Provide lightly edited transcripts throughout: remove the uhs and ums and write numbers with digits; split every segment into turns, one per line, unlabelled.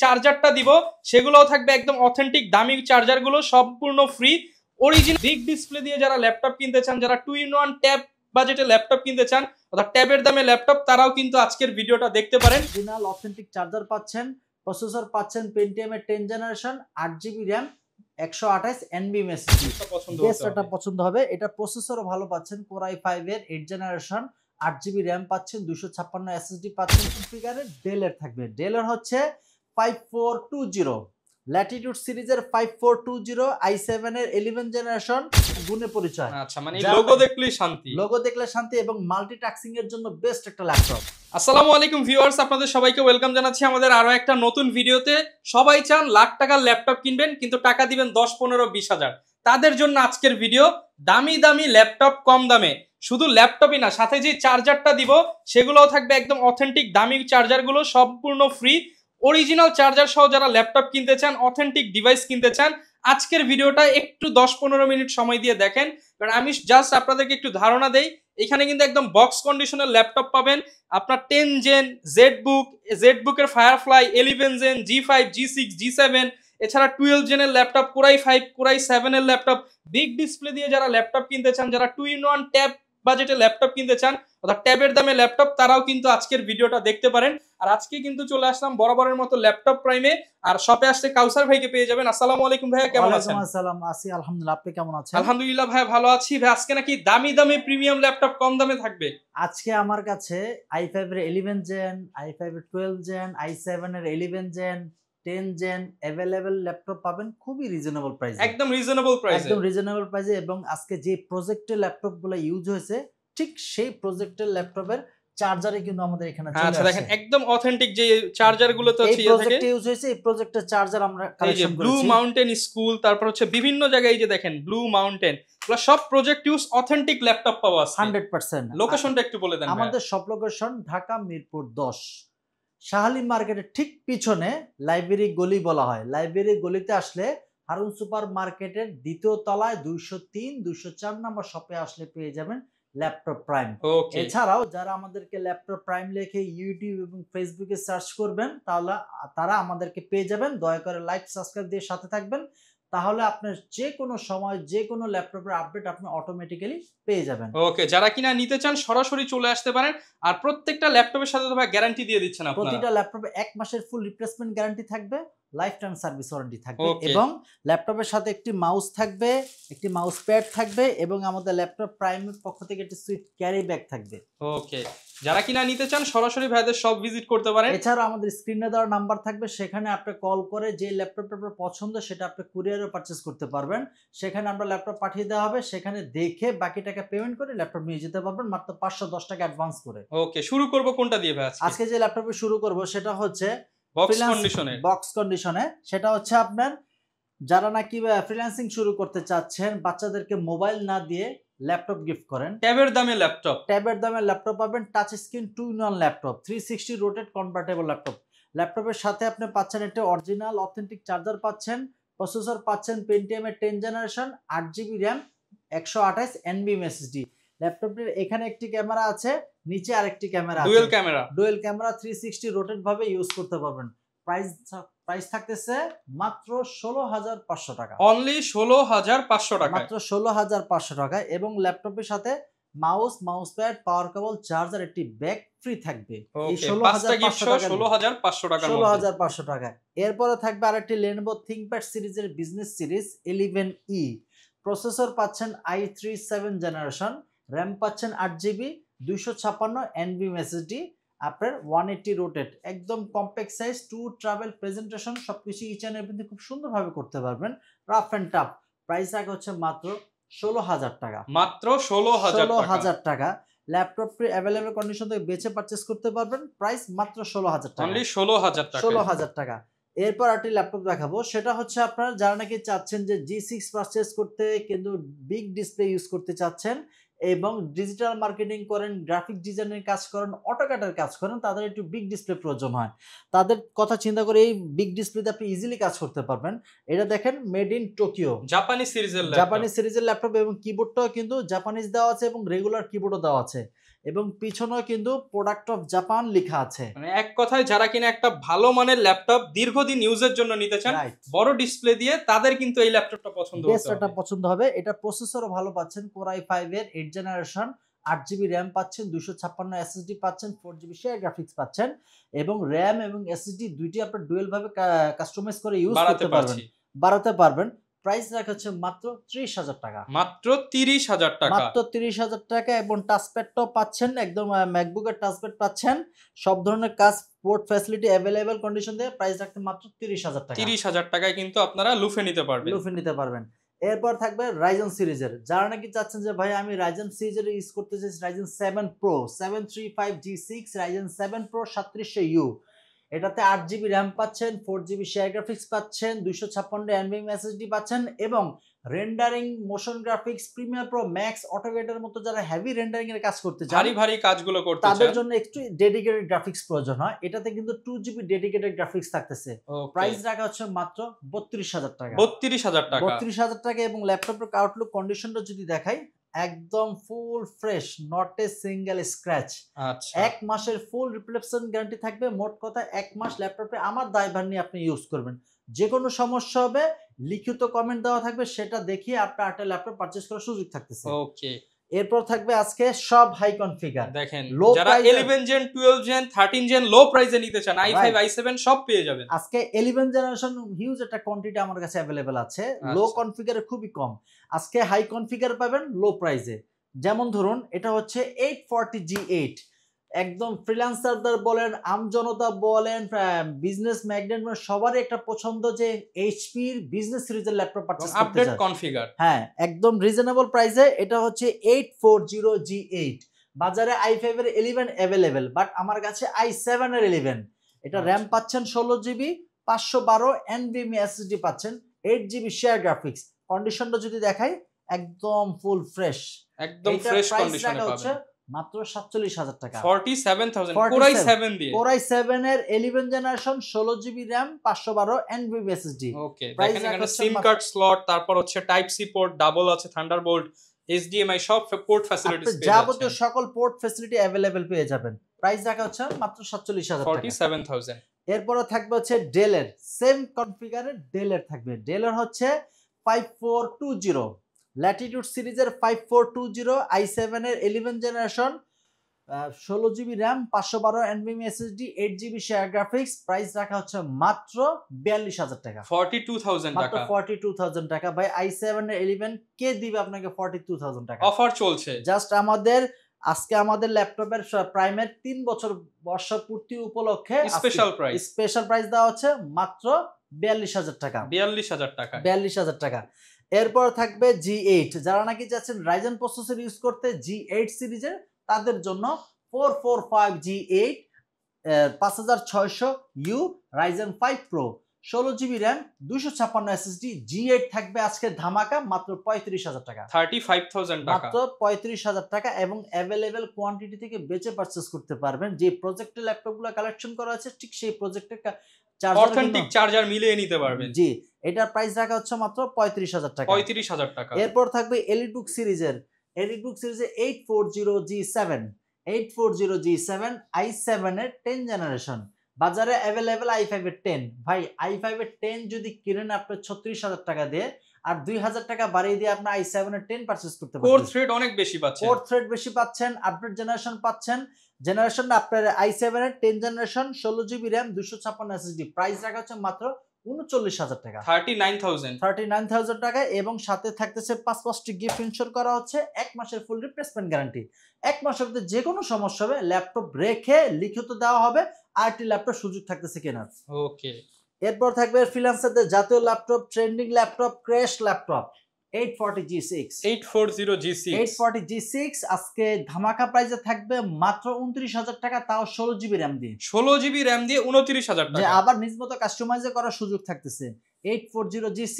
চার্জারটা দিব সেগুলোও থাকবে একদম অথেন্টিক দামি চার্জারগুলো সম্পূর্ণ ফ্রি। অরিজিনাল বিগ ডিসপ্লে দিয়ে যারা ল্যাপটপ কিনতে চান, যারা 2-in-1 ট্যাব বাজেটে ল্যাপটপ কিনতে চান অর্থাৎ ট্যাবের দামে ল্যাপটপ, তারাও কিন্তু আজকের ভিডিওটা দেখতে পারেন।
অরিজিনাল অথেন্টিক চার্জার পাচ্ছেন, প্রসেসর পাচ্ছেন পেন্টিয়াম এর 10 জেনারেশন, 8GB RAM, 128 NVMe এটা পছন্দ হবে। এটা প্রসেসরও ভালো পাচ্ছেন, Core i5 এর 8 জেনারেশন, 8GB RAM পাচ্ছেন, 256 SSD পাচ্ছেন। কনফিগারে ডেলের থাকবে, ডেলের হচ্ছে 5420 ল্যাটিটিউড সিরিজের 5420 i7 এর 11 জেনারেশন গুণে পরিচয়।
আচ্ছা, মানে লোগো দেখলেই শান্তি,
লোগো দেখলে শান্তি এবং মাল্টিটাস্কিং এর জন্য বেস্ট একটা ল্যাপটপ।
আসসালামু আলাইকুম ভিউয়ার্স, আপনাদের সবাইকে ওয়েলকাম জানাচ্ছি আমাদের আরো একটা নতুন ভিডিওতে। সবাই চান লাখ টাকার ল্যাপটপ কিনবেন কিন্তু টাকা দিবেন 10-15-20 হাজার। তাদের জন্য আজকের ভিডিও, দামি দামি ল্যাপটপ কম দামে। শুধু ল্যাপটপই না, সাথে যে চার্জারটা দিব সেগুলোও থাকবে একদম অথেন্টিক দামি চার্জারগুলো সম্পূর্ণ ফ্রি। অরিজিনাল চার্জার সহ যারা ল্যাপটপ কিনতে চান, অথেন্টিক ডিভাইস কিনতে চান, আজকের ভিডিওটা একটু 10-15 মিনিট সময় দিয়ে দেখেন। কারণ আমি জাস্ট আপনাদেরকে একটু ধারণা দেই, এখানে কিন্তু একদম বক্স কন্ডিশনের ল্যাপটপ পাবেন। আপনার 10 gen জেডবুকের firefly, 11 gen, G5, G6, G7, এছাড়া 12 জেনের laptop, Core i5, Core i7 এর ল্যাপটপ। বিগ ডিসপ্লে দিয়ে যারা ল্যাপটপ কিনতে চান, যারা 2-in-1 ট্যাব বাজেটে ল্যাপটপ কিনতে চান অর্থাৎ ট্যাবের দামে ল্যাপটপ, তারাও কিন্তু আজকের ভিডিওটা দেখতে পারেন। আর আজকে কিন্তু চলে আসলাম বরাবরের মতো ল্যাপটপ প্রাইমে। আর শপে আসলে কাউসার ভাইকে পেয়ে যাবেন। আসসালামু আলাইকুম ভাইয়া, কেমন আছেন?
আসসালাম, আছি আলহামদুলিল্লাহ, আপনি কেমন আছেন?
আলহামদুলিল্লাহ ভাই, ভালো আছি ভাই। আজকে নাকি দামি দামি প্রিমিয়াম ল্যাপটপ কম দামে থাকবে।
আজকে আমার কাছে i5 এর 11 জেন, i5 এর 12 জেন, i7 এর 11 জেন, 10 জেন अवेलेबल ল্যাপটপ পাবেন খুবই রিজনেবল প্রাইসে।
একদম রিজনেবল
প্রাইসে এবং আজকে যে প্রজেক্টের ল্যাপটপগুলো ইউজ হয়েছে ঠিক সেই প্রজেক্টের ল্যাপটপের চার্জারে কিন্তু আমাদের এখানে চলে আসে।
আচ্ছা দেখেন, একদম অথেন্টিক যে চার্জারগুলো তো
এই প্রজেক্টে ইউজ হয়েছে, এই প্রজেক্টের চার্জার আমরা কালেকশন করেছি।
ব্লু মাউন্টেন স্কুল, তারপর হচ্ছে বিভিন্ন জায়গায় যে দেখেন ব্লু মাউন্টেন, এগুলো সব প্রজেক্ট ইউজ অথেন্টিক ল্যাপটপ পাওয়া আছে
100%।
লোকেশনটা একটু বলে দেন।
আমাদের সব লোকেশন ঢাকা মিরপুর 10, শাহালি মার্কেটের ঠিক পিছনে লাইব্রেরি গলি বলা হয়। লাইব্রেরি গলিতে আসলে হারুন সুপার মার্কেটের দ্বিতীয় তলায় 203-204 নম্বর শপে আসলে পেয়ে যাবেন ল্যাপটপ প্রাইম। এছাড়াও যারা আমাদেরকে ল্যাপটপ প্রাইম লিখে ইউটিউব এবং ফেসবুকে সার্চ করবেন তাহলে তারা আমাদেরকে পেয়ে যাবেন। দয়া করে লাইক সাবস্ক্রাইব দিয়ে সাথে থাকবেন, তাহলে আপনার যে কোনো সময় যে কোনো ল্যাপটপের আপডেট আপনি অটোমেটিক্যালি পেয়ে যাবেন।
ওকে, যারা কিনা নিতে চান সরাসরি চলে আসতে পারেন। আর প্রত্যেকটা ল্যাপটপের সাথে তো ভাই গ্যারান্টি দিয়ে দিচ্ছেন আপনারা।
প্রতিটা ল্যাপটপে 1 মাসের ফুল রিপ্লেসমেন্ট গ্যারান্টি থাকবে, লাইফ টাইম সার্ভিস ওয়ারেন্টি থাকবে এবং ল্যাপটপের সাথে একটি মাউস থাকবে, একটি মাউস প্যাড থাকবে এবং আমাদের ল্যাপটপ প্রাইমের পক্ষ থেকে একটি সুইট ক্যারি ব্যাগ থাকবে।
ওকে, যারা কিনা নিতে চান সরাসরি ভাইদের সব ভিজিট করতে পারেন।
এছাড়া আমাদের স্ক্রিনে দেওয়া নাম্বার থাকবে, সেখানে আপনি কল করে যে ল্যাপটপটা আপনার পছন্দ সেটা আপনি কুরিয়ারে পারচেজ করতে পারবেন। সেখানে আমরা ল্যাপটপ পাঠিয়ে দেওয়া হবে, সেখানে দেখে বাকি টাকা পেমেন্ট করে ল্যাপটপ নিয়ে যেতে পারবেন মাত্র 510 টাকা অ্যাডভান্স করে।
ওকে, শুরু করব কোনটা দিয়ে ভাই?
আজকে যে ল্যাপটপে শুরু করব সেটা হচ্ছে বক্স কন্ডিশনে। সেটা হচ্ছে আপনার যারা নাকি ফ্রিল্যান্সিং শুরু করতে চাচ্ছেন, বাচ্চাদেরকে মোবাইল না দিয়ে ল্যাপটপ গিফট করেন, ট্যাবের দামে ল্যাপটপ পাবেন। Touch screen 2-in-1 laptop, 360 rotate convertible laptop. ল্যাপটপের সাথে আপনি পাচ্ছেন একটা অরিজিনাল অথেন্টিক চার্জার পাচ্ছেন, প্রসেসর পাচ্ছেন পেন্টিয়াম এর 10 generation, 8GB RAM, 128 NVMe SSD। ল্যাপটপটির এখানে একটি ক্যামেরা আছে, নিচে আরেকটি ক্যামেরা আছে, ডুয়াল ক্যামেরা 360 রোটেট ভাবে ইউজ করতে পারবেন। প্রাইস থাকতেছে মাত্র 16,500 টাকা,
অনলি 16,500 টাকা,
মাত্র 16,500 টাকা। এবং ল্যাপটপের সাথে মাউস প্যাড, পাওয়ার কেবল, চার্জার, একটি ব্যাগ ফ্রি থাকবে এই 16,500 টাকা। এরপরে থাকবে আরেকটি Lenovo ThinkPad সিরিজের বিজনেস সিরিজ 11E। প্রসেসর পাচ্ছেন i3 7 জেনারেশন, RAM পাচ্ছেন 8GB, 256 NVMe SSD, আপনার 180 রোটেট, একদম compact size, to travel presentation, সবকিছু ইচ এন্ড এভরিথিং খুব সুন্দরভাবে করতে পারবেন। Rough and tough. প্রাইস রাখা হচ্ছে মাত্র 16,000 টাকা,
মাত্র 16,000
টাকা। ল্যাপটপ অ্যাভেলেবল কন্ডিশন থেকে বেছে পারচেজ করতে পারবেন। প্রাইস মাত্র 16,000 টাকা,
অনলি 16,000
টাকা। এরপর একটি ল্যাপটপ দেখাবো, সেটা হচ্ছে আপনারা যারা নাকি চাচ্ছেন যে G6 পারচেজ করতে কিন্তু বিগ ডিসপ্লে ইউজ করতে চাচ্ছেন এবং ডিজিটাল মার্কেটিং করেন, গ্রাফিক ডিজাইনের কাজ করেন, অটোক্যাডের কাজ করেন, তাদের একটু বিগ ডিসপ্লে প্রয়োজন হয়। তাদের কথা চিন্তা করে এই বিগ ডিসপ্লেতে আপনি ইজিলি কাজ করতে পারবেন। এটা দেখেন মেড ইন টোকিও, জাপানি সিরিজের ল্যাপটপ এবং কিবোর্ডটাও কিন্তু জাপানিজ দেওয়া আছে এবং রেগুলার কিবোর্ডও দেওয়া আছে। এবং পিছনেও কিন্তু প্রোডাক্ট অফ জাপান লেখা আছে।
মানে এক কথায় যারা কিনা একটা ভালো মানের ল্যাপটপ দীর্ঘদিন ইউজের জন্য নিতে চান, বড় ডিসপ্লে দিয়ে, তাদের কিন্তু এই ল্যাপটপটা পছন্দ হবে।
বেস্ট এটা পছন্দ হবে। এটা প্রসেসরও ভালো পাচ্ছেন, Core i5 এর 8 জেনারেশন, 8GB RAM পাচ্ছেন, 256 SSD পাচ্ছেন, 4GB শেয়ার গ্রাফিক্স পাচ্ছেন এবং RAM এবং SSD দুইটি আপনি ডুয়াল ভাবে কাস্টমাইজ করে ইউজ করতে পারবেন, বাড়াতে পারবেন। প্রাইস রাখা হচ্ছে মাত্র 30,000 টাকা।
মাত্র 30,000 টাকা,
মাত্র 30,000 টাকা। এবং টাচপ্যাডটাও পাচ্ছেন, একদম ম্যাকবুকের টাচপ্যাড পাচ্ছেন, সব ধরনের কাজ পোর্ট ফ্যাসিলিটি अवेलेबल কন্ডিশন দিয়ে প্রাইস রাখতে মাত্র 30,000 টাকা।
30,000 টাকায় কিন্তু আপনারা লুফে নিতে পারবেন।
এরপর থাকবে রাইজেন সিরিজের, যারা নাকি চাচ্ছেন যে ভাই আমি রাইজেন সিরিজের ইউজ করতে চাই, Ryzen 7 Pro 735G6, Ryzen 7 Pro 3700U, এটাতে 8GB RAM পাচ্ছেন, 4GB শেয়ার গ্রাফিক্স পাচ্ছেন, 256 NVMe SSD পাচ্ছেন এবং rendering, motion graphics, Premiere Pro Max, অটোকেডের মতো যারা হেভি রেন্ডারিং এর কাজ করতে চান,
ভারী কাজগুলো করতে চান,
তাদের জন্য একটু ডেডিকেটেড গ্রাফিক্স প্রয়োজন হয়। এটাতে কিন্তু 2GB ডেডিকেটেড গ্রাফিক্স থাকতেছে। প্রাইস রাখা হচ্ছে মাত্র 32,000 টাকা।
32,000
টাকা। এবং ল্যাপটপের আউটলুক কন্ডিশনটা যদি দেখাই, একদম full fresh, not a single scratch.
আচ্ছা,
1 মাসের ফুল রিপ্লেসমেন্ট গ্যারান্টি থাকবে। মোট কথা 1 মাস ল্যাপটপে আমার দায়ভার নিয়ে আপনি ইউজ করবেন। যে কোনো সমস্যা হবে লিখিত কমেন্ট দেওয়া থাকবে, সেটা দেখিয়ে আপনার একটা ল্যাপটপ পারচেজ করার সুযোগ থাকতেছে।
ওকে।
এরপর থাকবে আজকে সব হাই কনফিগার।
দেখেন, যারা 11 জেন, 12 জেন, 13 জেন লো প্রাইসে নিতে চান, i5 i7 সব পেয়ে যাবেন।
আজকে 11 জেনারেশন হিউজ একটা কোয়ান্টিটি আমার কাছে अवेलेबल আছে। লো কনফিগারে খুবই কম, আজকে হাই কনফিগার পাবেন লো প্রাইসে। যেমন ধরুন এটা হচ্ছে 840G8, একদম ফ্রিল্যান্সারদের বলেন, আমজনতা বলেন, বিজনেস ম্যাগনেট সবারই একটা পছন্দ যে এইচপি এর বিজনেস সিরিজের ল্যাপটপ পারচেজ করতে চান।
আপডেট কনফিগার,
হ্যাঁ, একদম রিজনেবল প্রাইসে। এটা হচ্ছে 840G8, বাজারে i5 এর 11 अवेलेबल, বাট আমার কাছে i7 এর 11। এটা RAM পাচ্ছেন 16GB, 512 NVMe SSD পাচ্ছেন, 8GB শেয়ার গ্রাফিক্স। কন্ডিশনটা যদি দেখাই একদম ফুল ফ্রেশ,
একদম ফ্রেশ কন্ডিশনে পাবেন।
মাত্র 47,000 টাকা।
47,000 Core i7 দিয়ে,
Core i7 এর 11 generation, 16GB RAM, 512 NVMe SSD।
ওকে, দেখেন এখানে সিম কার্ড স্লট, তারপর হচ্ছে টাইপ সি পোর্ট, ডাবল আছে, থান্ডারবোল্ট, HDMI সব পোর্ট ফ্যাসিলিটিস পেয়ে যাবেন।
যাবতীয় সকল পোর্ট ফ্যাসিলিটি अवेलेबल পেয়ে যাবেন। প্রাইস রাখা হচ্ছে মাত্র 47,000 টাকা।
47,000।
এরপরে থাকবে হচ্ছে ডেলের সেম কনফিগারের, ডেলের থাকবে, ডেলের হচ্ছে 5420 ল্যাটিটিউড সিরিজের 5420 i7 এর 11 generation, 16GB RAM, 512 NVMe SSD, 8GB share graphics. Price রাখা হচ্ছে মাত্র 42,000 টাকা।
42,000 টাকা,
মাত্র 42,000 টাকা। ভাই i7 এর 11 কে দিবে আপনাকে 42,000 টাকা?
অফার চলছে।
জাস্ট আজকে আমাদের ল্যাপটপের প্রাইমের 3 বছর বর্ষপূর্তি উপলক্ষে স্পেশাল প্রাইস দেওয়া হচ্ছে মাত্র 42,000 টাকা। 42,000 টাকা। এরপর থাকবে G8, যারা নাকি চাচ্ছেন রাইজেন প্রসেসর ইউজ করতে G8 সিরিজের, তাদের জন্য 445G8 5600U, Ryzen 5 Pro, 16GB RAM, 256 SSD, G8 থাকবে আজকে ধামাকা মাত্র 35,000 টাকা।
35,000 টাকা,
মাত্র 35,000 টাকা। এবং अवेलेबल কোয়ান্টিটি থেকে বেচে পারচেজ করতে পারবেন। যে প্রজেক্টের ল্যাপটপগুলো কালেকশন করা আছে ঠিক সেই প্রজেক্টের
অথেন্টিক চার্জার মিলিয়ে নিতে পারবেন।
জি, এটার প্রাইস রাখা হচ্ছে মাত্র 35,000 টাকা।
35,000 টাকা।
এরপর থাকবে এলিটবুক সিরিজের 840G7, i7 এর 10 জেনারেশন, বাজারে अवेलेबल i5 এর 10। ভাই i5 এর 10 যদি কিনেন আপনি 36,000 টাকা দিয়ে, আর 2,000 টাকা বাড়িয়ে দিয়ে আপনি i7 এর 10 পারচেজ করতে পারবেন।
কোর থ্রেড অনেক বেশি পাচ্ছেন,
আপডেট জেনারেশন পাচ্ছেন। জেনারেশনটা আপনার i7 এর 10 generation, 16GB RAM, 256 SSD। Price রাখা হচ্ছে মাত্র 39,000 টাকা, 39,000 টাকা। এবং সাথে থাকতেছে 5টি গিফট ইনশোর করা হচ্ছে, 1 মাসের ফুল রিপ্লেসমেন্ট গ্যারান্টি। 1 মাসের মধ্যে যে কোনো সমস্যা হবে ল্যাপটপ রেখে লিখিত দেওয়া হবে, আরটি ল্যাপটপ সুযোগ থাকতেছে কেনার।
ওকে।
এরপর থাকবে ফ্রিল্যান্সারদের জাতীয় laptop, trending laptop, crash laptop 840G6 আজকে ধামাকা প্রাইসে থাকবে মাত্র 29,000 টাকা, তাও 16GB RAM দিয়ে।
16GB RAM দিয়ে 29,000 টাকা।
আবার নিজ মতো কাস্টমাইজ করার সুযোগ থাকতেছে। 840G6,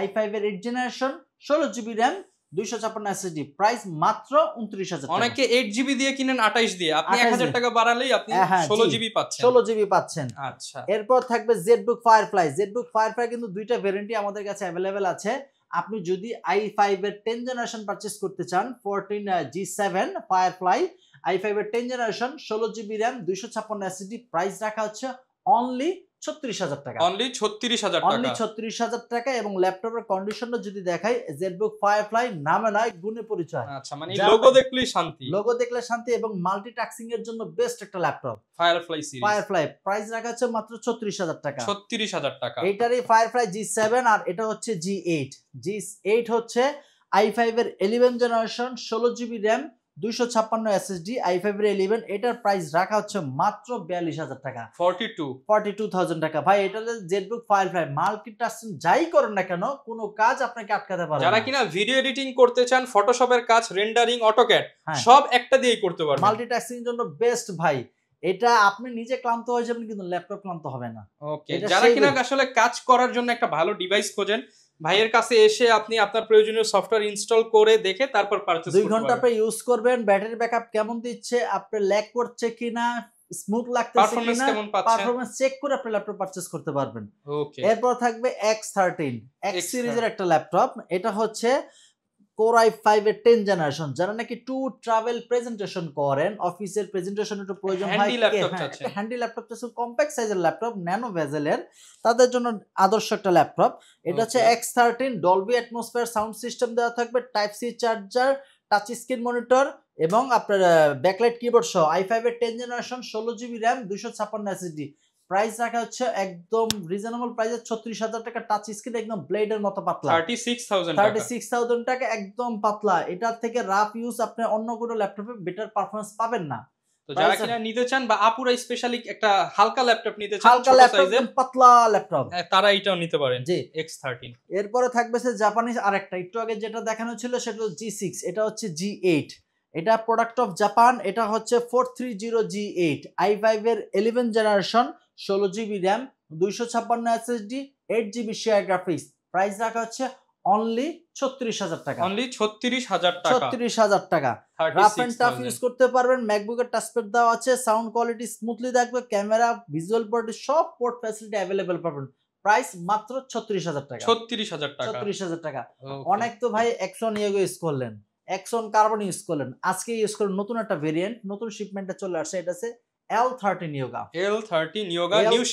i5 এর 8 generation, 16GB RAM, 256 SSD। Price মাত্র 29,000 টাকা।
অনেকে 8GB দিয়ে কিনেন 28 দিয়ে, আপনি 1,000 টাকা বাড়ালেই আপনি 16GB পাচ্ছেন।
16GB পাচ্ছেন।
আচ্ছা।
এরপর থাকবে ZBook Firefly কিন্তু দুইটা ভ্যারিয়েন্টই আমাদের কাছে अवेलेबल আছে। আপনি যদি i5 এর 10 জেনারেশন পারচেজ করতে চান 14G7 Firefly, i5 এর 10 generation 16GB RAM 256 SSD price রাখা হচ্ছে অনলি 36,000 টাকা।
অনলি 36,000 টাকা।
অনলি 36,000 টাকা। এবং ল্যাপটপের কন্ডিশনটা যদি দেখাই ZBook Firefly নামে নয় গুণে পরিচয়।
আচ্ছা, মানে লোগো দেখলেই শান্তি।
লোগো দেখলে শান্তি এবং মাল্টিটাস্কিং এর জন্য বেস্ট একটা laptop
Firefly series.
Firefly price রাখা হচ্ছে মাত্র 36,000 টাকা।
36,000 টাকা।
এটারই Firefly G7 আর এটা হচ্ছে G8। G8 হচ্ছে i5 এর 11 generation 16GB RAM 256 SSD i5 এর 11, এটার প্রাইস রাখা হচ্ছে মাত্র 42,000 টাকা। 42,000 টাকা। ভাই এটা ZBook Firefly মাল্টিটাস্কিং যাই করেন না কেন কোনো কাজ আপনাকে আটকাতে পারবে না।
যারা কিনা ভিডিও এডিটিং করতে চান, ফটোশপের কাজ, রেন্ডারিং, অটোক্যাড সব একটা দিয়েই করতে পারবেন।
মাল্টিটাস্কিং এর জন্য বেস্ট ভাই। এটা আপনি নিজে ক্লান্ত হয়ে যাবেন কিন্তু ল্যাপটপ ক্লান্ত হবে না।
ওকে, যারা কিনা আসলে কাজ করার জন্য একটা ভালো ডিভাইস খোঁজেন, ভাইয়ের কাছে এসে আপনি আপনার প্রয়োজনীয় সফটওয়্যার ইনস্টল করে দেখে তারপর পারচেজ করতে
2 ঘন্টা পরে ইউজ করবেন, ব্যাটারি ব্যাকআপ কেমন দিচ্ছে, আপনার ল্যাগ করছে কিনা, স্মুথ লাগতেছে কিনা, পারফরম্যান্স চেক করে আপনি ল্যাপটপ পারচেজ করতে পারবেন।
ওকে,
এরপর থাকবে X13 X সিরিজের একটা ল্যাপটপ। এটা হচ্ছে Core i5 এর 10 জেনারেশন। যারা নাকি ট্যুর ট্রাভেল প্রেজেন্টেশন করেন, অফিসের প্রেজেন্টেশন একটু প্রয়োজন হয়, একটা হ্যান্ডি ল্যাপটপ চাইছে, কম্প্যাক্ট সাইজের ল্যাপটপ, ন্যানো ভেজেলের, তাদের জন্য আদর্শ একটা ল্যাপটপ। এটা হচ্ছে X13 Dolby atmosphere sound system দেওয়া থাকবে, type C charger, touch screen monitor এবং আপনার ব্যাকলাইট কিবোর্ড সহ i5 এর 10 generation 16GB RAM 256 SSD price রাখা হচ্ছে একদম রিজনেবল প্রাইসে 36,000 টাকা। টাচ স্ক্রিন একদম ব্লেডের মতো পাতলা 36,000 টাকা, একদম পাতলা। এটার থেকে রাফ ইউজ আপনি অন্য কোনো ল্যাপটপে বেটার পারফরম্যান্স পাবেন না।
তো যারা কিনা নিতে চান বা আপুরা স্পেশালি একটা হালকা ল্যাপটপ নিতে চান,
হালকা ল্যাপটপ পাতলা ল্যাপটপ,
তারা এটাও নিতে পারেন। জি, X13।
এরপরে থাকবে জাপানিজ আরেকটা, একটু আগে যেটা দেখানো ছিল সেটা হচ্ছে G6, এটা হচ্ছে G8। এটা প্রোডাক্ট অফ জাপান। এটা হচ্ছে 430G8 i5 এর 11 generation 16GB RAM 256 SSD 8GB share graphics price রাখা হচ্ছে অনলি 36,000 টাকা।
অনলি 36,000 টাকা।
36,000 টাকা। রাফ এন্ড টাফ ইউজ করতে পারবেন। ম্যাকবুকের টাচপ্যাড দেওয়া আছে, সাউন্ড কোয়ালিটি স্মুথলি থাকবে, ক্যামেরা, ভিজুয়াল পোর্ট সব পোর্ট ফ্যাসিলিটি अवेलेबल পাবেন। প্রাইস মাত্র 36,000 টাকা।
36,000 টাকা।
36,000 টাকা। অনেক তো ভাই Axon Yogo ইউজ করলেন, Axon Carbon ইউজ করলেন, আজকে ইউজ করেন নতুন একটা ভেরিয়েন্ট, নতুন শিপমেন্টে চলে আসছে, এটা আছে L13 Yoga।
L13 Yoga new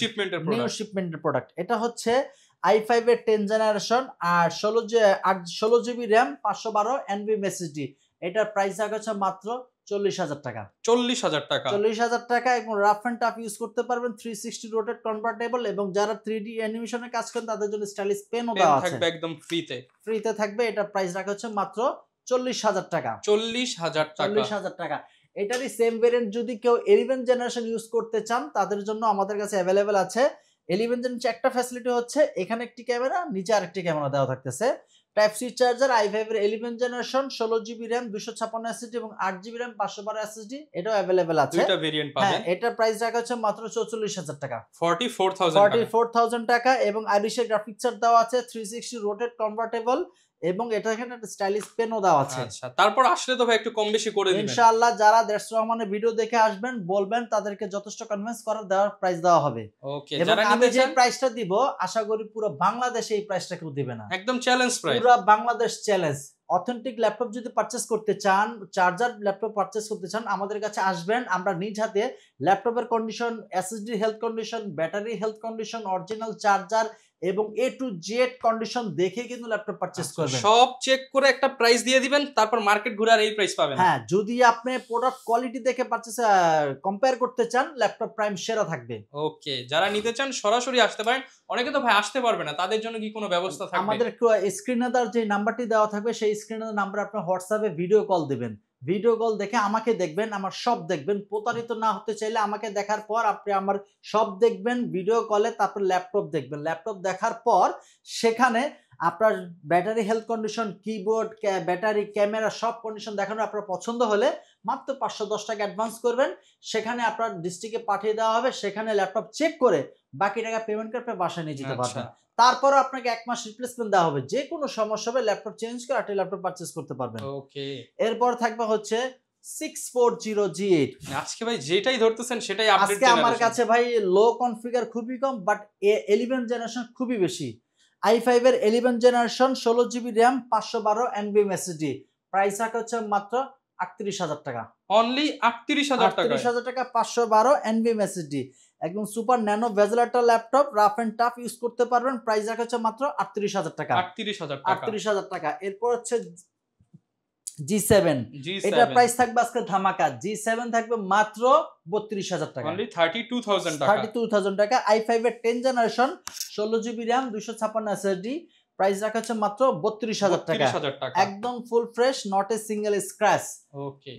শিপমেন্টের
প্রোডাক্ট। এটা হচ্ছে i5 এর 10 জেনারেশন আর 16GB RAM 512 NVMe SSD। এটার প্রাইস রাখা হচ্ছে মাত্র 40,000 টাকা।
40,000 টাকা।
40,000 টাকা। এবং রাফ এন্ড টাফ ইউজ করতে পারবেন, 360 রোটেট কনভার্টেবল, এবং যারা 3D অ্যানিমেশনের কাজ করেন তাদের জন্য স্টাইলিশ পেনও দেওয়া আছে,
থাকবে একদম ফ্রিতে থাকবে।
এটার প্রাইস রাখা হচ্ছে মাত্র 40,000 টাকা।
40,000 টাকা।
40,000 টাকা। এটারই সেম ভেরিয়েন্ট যদি কেউ 11 জেনারেশন ইউজ করতে চান তাদের জন্য আমাদের কাছে अवेलेबल আছে। 11 জেনারেশন একটা ফ্যাসিলিটি হচ্ছে এখানে একটি ক্যামেরা, নিচে আরেকটি ক্যামেরা দেওয়া থাকতেছে, টাইপ সি চার্জার, i5 এর 11 জেনারেশন 16GB RAM 256 SSD এবং 8GB RAM 512 SSD এটাও अवेलेबल আছে।
দুইটা ভেরিয়েন্ট পাবেন।
হ্যাঁ, এটার প্রাইস রাখা হচ্ছে মাত্র 44,000 টাকা।
44,000
টাকা। এবং আইরিশের গ্রাফিক্স কার্ড দেওয়া আছে, 360 রোটেট কনভার্টেবল, এবং এটা এখানে একটা স্টাইলিশ পেনও দেওয়া আছে।
আচ্ছা, তারপর আসলে তো ভাই একটু কম বেশি করে দিবেন
ইনশাআল্লাহ। যারা দেড়শ রহমানের ভিডিও দেখে আসবেন বলবেন, তাদেরকে যথেষ্ট কনভিন্স করার দেওয়ার প্রাইস দেওয়া হবে।
ওকে,
যারা আমি যে প্রাইসটা দিব আশা করি পুরো বাংলাদেশে এই প্রাইসটা কেউ দিবে না,
একদম চ্যালেঞ্জ প্রাইস,
পুরো বাংলাদেশ চ্যালেঞ্জ। অথেন্টিক ল্যাপটপ যদি পারচেজ করতে চান, চার্জার ল্যাপটপ পারচেজ করতে চান, আমাদের কাছে আসবেন। আমরা নিজ হাতে ল্যাপটপের condition, SSD health condition, battery health condition, original charger এবং A to Z কন্ডিশন দেখে কিন্তু ল্যাপটপ পারচেজ করবেন।
সব চেক করে একটা প্রাইস দিয়ে দিবেন, তারপর মার্কেট ঘুরে আর এই প্রাইস পাবেন।
হ্যাঁ, যদি আপনি প্রোডাক্ট কোয়ালিটি দেখে পারচেজ কম্পেয়ার করতে চান, ল্যাপটপ প্রাইম সেরা থাকবে।
ওকে, যারা নিতে চান সরাসরি আসতে পারেন। অনেকে তো ভাই আসতে পারবে না, তাদের জন্য কি কোনো ব্যবস্থা থাকবে?
আমাদের স্ক্রিনে দেওয়ার যে নাম্বারটি দেওয়া থাকবে সেই স্ক্রিনের নাম্বারে আপনি হোয়াটসঅ্যাপে ভিডিও কল দিবেন। ভিডিও কল দেখে আমাকে দেখবেন, আমার সব দেখবেন। প্রতারিত না হতে চাইলে আমাকে দেখার পর আপনি আমার সব দেখবেন ভিডিও কলে, তারপর ল্যাপটপ দেখবেন। ল্যাপটপ দেখার পর সেখানে আপনার battery health condition, keyboard, battery, camera সব কন্ডিশন দেখানো আপনার পছন্দ হলে মাত্র 510 টাকা অ্যাডভান্স করবেন। সেখানে আপনার ডিস্ট্রিক্টে পাঠিয়ে দেওয়া হবে, সেখানে ল্যাপটপ চেক করে বাকি টাকা পেমেন্ট করে আপনি বাসায় নিয়ে যেতে পারবেন। তারপর আপনাকে 1 মাস রিপ্লেসমেন্ট দেওয়া হবে, যে কোনো সমস্যা হবে ল্যাপটপ চেঞ্জ করে আপনি ল্যাপটপ পারচেজ করতে পারবেন।
ওকে,
এরপর থাকবে হচ্ছে 640G8।
আজকে ভাই যেটাই ধরতেছেন সেটাই আপডেট।
আজকে আমার কাছে ভাই লো কনফিগার খুবই কম, বাট 11 জেনারেশন খুবই বেশি। i5 এর 11 generation 16GB RAM 512 NVMe SSD price রাখা হচ্ছে মাত্র 38,000 টাকা।
অনলি 38,000 টাকা।
38,000 টাকা 512 NVMe SSD, একদম সুপার ন্যানো বেজেল একটা laptop, rough and tough use করতে পারবেন। প্রাইস রাখা হচ্ছে মাত্র 38,000 টাকা।
38,000 টাকা।
38,000 টাকা। এরপর হচ্ছে G7, এটা প্রাইস থাকবে আজকে ধামাকা। G7 থাকবে মাত্র 32,000 টাকা।
অনলি 32,000 টাকা।
32,000 টাকা। i5 এর 10 generation 16GB RAM 256 SSD, price রাখা হচ্ছে মাত্র 32,000 টাকা।
32,000 টাকা।
একদম full fresh, not a single scratch.
Okay.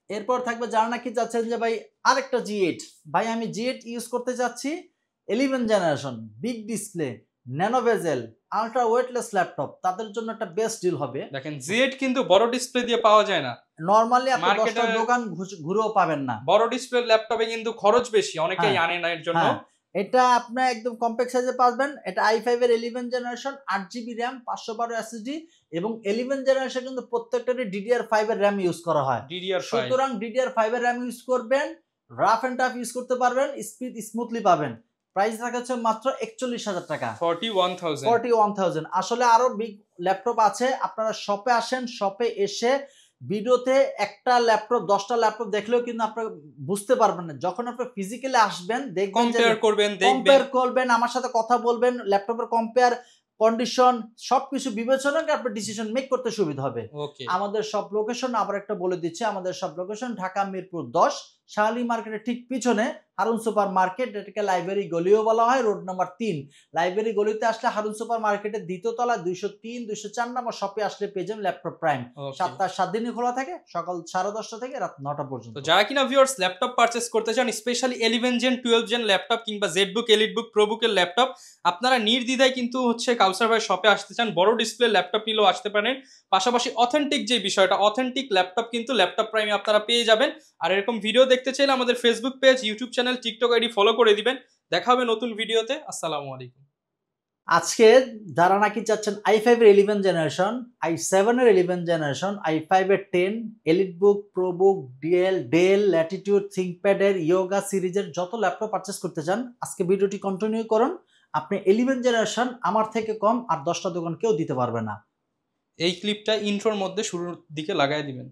এরপর থাকবে যারা নাকি চাচ্ছেন যে ভাই আরেকটা G8, ভাই আমি G8 ইউজ করতে যাচ্ছি, 11 জেনারেশন, বিগ ডিসপ্লে, ন্যানো বেজেল, আলট্রা ওয়েটলেস ল্যাপটপ, তাদের জন্য একটা বেস্ট ডিল হবে।
দেখেন Z কিন্তু বড় ডিসপ্লে দিয়ে পাওয়া যায় না,
নরমালি আপনি 10টা দোকান ঘুরেও পাবেন না।
বড় ডিসপ্লে ল্যাপটপে কিন্তু খরচ বেশি, অনেকেই আনে না এর জন্য।
এটা আপনি একদম কম্প্যাক্ট সাইজে পাবেন। এটা i5 এর 11 জেনারেশন, 8GB RAM 512 SSD, এবং 11 জেনারেশন কিন্তু প্রত্যেকটারই DDR5 এর RAM ইউজ করা হয়। সুতরাং DDR5 এর RAM ইউজ করবেন, রাফ এন্ড টাফ ইউজ করতে পারবেন, স্পিড স্মুথলি পাবেন। প্রাইস রাখা হচ্ছে মাত্র 41,000 টাকা। 41,000। আসলে আরো বিগ ল্যাপটপ আছে, আপনারা শপে আসেন, শপে এসে ভিডিওতে একটা ল্যাপটপ 10টা ল্যাপটপ দেখলেও কিন্তু আপনারা বুঝতে পারবেন না। যখন আপনি ফিজিক্যালি আসবেন, দেখবেন,
কম্পেয়ার করবেন,
করবেন, আমার সাথে কথা বলবেন, ল্যাপটপের কম্পেয়ার, কন্ডিশন সবকিছু বিবেচনা করে আপনার ডিসিশন মেক করতে সুবিধা হবে। আমাদের সব লোকেশন আবার একটা বলে দিচ্ছি, আমাদের সব লোকেশন ঢাকা মিরপুর 10, শাহালি মার্কেটের ঠিক পিছনে হারুন সুপার মার্কেট, এটাকে লাইব্রেরি গলিও বলা হয়, রোড নাম্বার 3। লাইব্রেরি গলিতে আসলে হারুন সুপার মার্কেটের দ্বিতীয় তলা 203, 204 নম্বর শপে আসলে পেয়ে যাবেন ল্যাপটপ প্রাইম। 7 দিনই খোলা থাকে, সকাল 10:30 থেকে রাত 9টা পর্যন্ত।
যারা কিনা ভিউয়ার্স ল্যাপটপ পারচেজ করতে চান, স্পেশালি 11 জেন 12 জেন ল্যাপটপ কিংবা জেডবুক, এলিটবুক, প্রোবুকের ল্যাপটপ, আপনারা নির্দ্বিধায় কিন্তু হচ্ছে কাউসার ভাই শপে আসতে চান, বড় ডিসপ্লে ল্যাপটপ নিলেও আসতে পারেন। পাশাপাশি অথেন্টিক যে বিষয়টা, অথেন্টিক ল্যাপটপ কিন্তু ল্যাপটপ প্রাইমে আপনারা পেয়ে যাবেন। আর এরকম ভিডিও দেখতে চাইলে আমাদের Facebook page, YouTube channel, TikTok ID follow করে দিবেন। দেখা হবে নতুন ভিডিওতে। আসসালামু আলাইকুম।
আজকে যারা নাকি চাচ্ছেন i5 এর 11 জেনারেশন, i7 এর 11 জেনারেশন, i5 এর 10, EliteBook, ProBook, Dell, Latitude, ThinkPad এর, ইয়োগা সিরিজের যত ল্যাপটপ পারচেস করতে চান, আজকে ভিডিওটি কন্টিনিউ করুন। আপনি 11 জেনারেশন আমার থেকে কম আর 10টা দোকান কেউ দিতে পারবে না।
এই ক্লিপটা ইন্ট্রোর মধ্যে শুরুর দিকে লাগাই দিবেন।